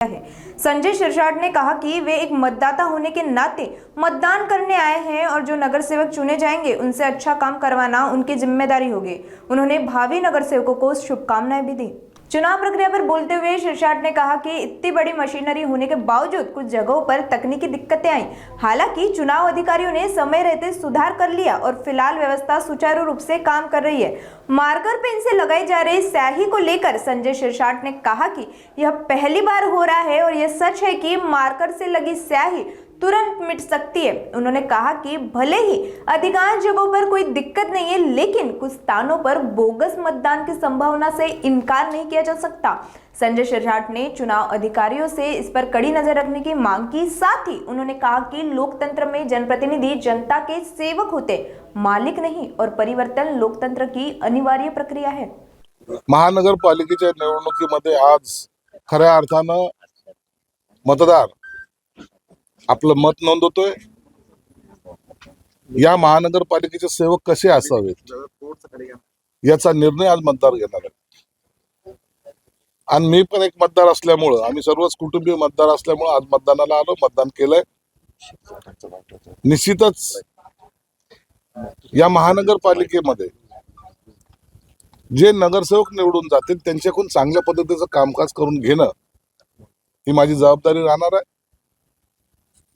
है। संजय शिरसाट ने कहा कि वे एक मतदाता होने के नाते मतदान करने आए हैं और जो नगर सेवक चुने जाएंगे उनसे अच्छा काम करवाना उनकी जिम्मेदारी होगी। उन्होंने भावी नगर सेवकों को शुभकामनाएं भी दी। चुनाव प्रक्रिया पर बोलते हुए शिरसाट ने कहा कि इतनी बड़ी मशीनरी होने के बावजूद कुछ जगहों पर तकनीकी दिक्कतें आई। हालांकि चुनाव अधिकारियों ने समय रहते सुधार कर लिया और फिलहाल व्यवस्था सुचारू रूप से काम कर रही है। मार्कर पेन से लगाई जा रही स्याही को लेकर संजय शिरसाट ने कहा कि यह पहली बार हो रहा है और यह सच है कि मार्कर से लगी स्याही तुरंत मिट सकती है। उन्होंने कहा कि भले ही अधिकांश जगहों पर कोई दिक्कत नहीं है, लेकिन कुछ स्थानों पर बोगस मतदान की संभावना से इनकार नहीं किया जा सकता। संजय शिरसाट ने चुनाव अधिकारियों से इस पर कड़ी नजर रखने की मांग की। साथ ही उन्होंने कहा कि लोकतंत्र में जनप्रतिनिधि जनता के सेवक होते, मालिक नहीं, और परिवर्तन लोकतंत्र की अनिवार्य प्रक्रिया है। महानगरपालिकेच्या निवडणुकीमध्ये आज खऱ्या अर्थानं मतदार आपलं मत नोंदवतोय। या महानगरपालिकेचे सेवक कसे असावेत याचा निर्णय आज मतदार घेणार आहे। आणि मी पण एक मतदार असल्यामुळं, आम्ही सर्वच कुटुंबीय मतदार असल्यामुळं आज मतदानाला आलो, मतदान केलंय। निश्चितच या महानगरपालिकेमध्ये जे नगरसेवक निवडून जातील त्यांच्याकडून चांगल्या पद्धतीचं कामकाज करून घेणं ही माझी जबाबदारी राहणार आहे।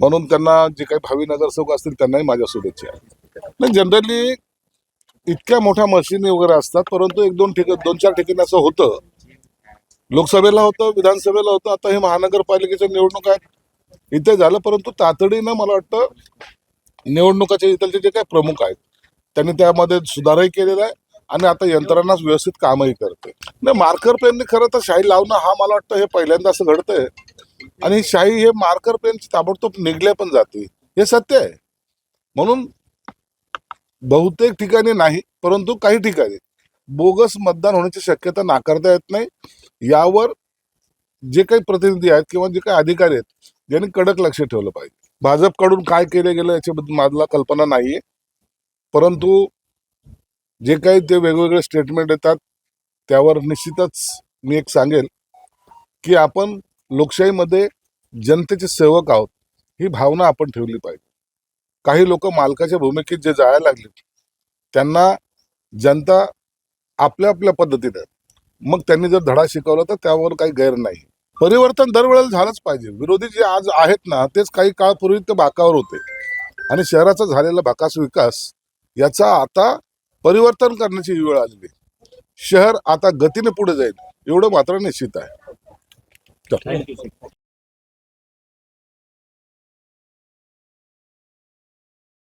म्हणून त्यांना जे काही भावी नगरसेवक असतील त्यांनाही माझ्या शुभेच्छा आहेत। जनरली इतक्या मोठ्या मशीनी वगैरे असतात, परंतु एक दोन चार ठिकाणी असं होतं। लोकसभेला होतं, विधानसभेला होतं, आता हे महानगरपालिकेच्या निवडणूक आहेत इथे झालं। परंतु तातडीनं मला वाटतं निवडणुकाच्या इथलचे जे काही प्रमुख आहेत त्यांनी त्यामध्ये सुधारही केलेला आहे आणि आता यंत्रणाच व्यवस्थित कामही करते। नाही, मार्कर पेनने खरं तर शाई लावणं हा मला वाटतं हे पहिल्यांदा असं घडतंय आणि शाई हे मार्कर पेन ताबडतोब निघल्या पण जाते, हे सत्य आहे। म्हणून बहुतेक ठिकाणी नाही, परंतु काही ठिकाणी बोगस मतदान होण्याची शक्यता नाकारता येत नाही। यावर जे काही प्रतिनिधी आहेत किंवा जे काही अधिकारी आहेत यांनी कडक लक्ष ठेवलं पाहिजे। भाजपकडून काय केले गेलं याच्याबद्दल मला कल्पना नाहीये, परंतु जे काही ते वेगवेगळे स्टेटमेंट येतात त्यावर निश्चितच मी एक सांगेल की आपण लोकशाहीमध्ये जनतेचे सेवक आहोत ही भावना आपण ठेवली पाहिजे। काही लोक मालकाच्या भूमिकेत जे जायला लागले त्यांना जनता आपल्या आपल्या पद्धतीने, मग त्यांनी जर धडा शिकवला तर त्यावर काही गैर नाही। परिवर्तन दरवेळेला झालंच पाहिजे। विरोधी जे आज आहेत ना तेच काही काळपूर्वी ते बाकावर होते आणि शहराचा झालेला भकास विकास याचा आता परिवर्तन करण्याची वेळ आलेली। शहर आता गतीने पुढे जाईल एवढं मात्र निश्चित आहे।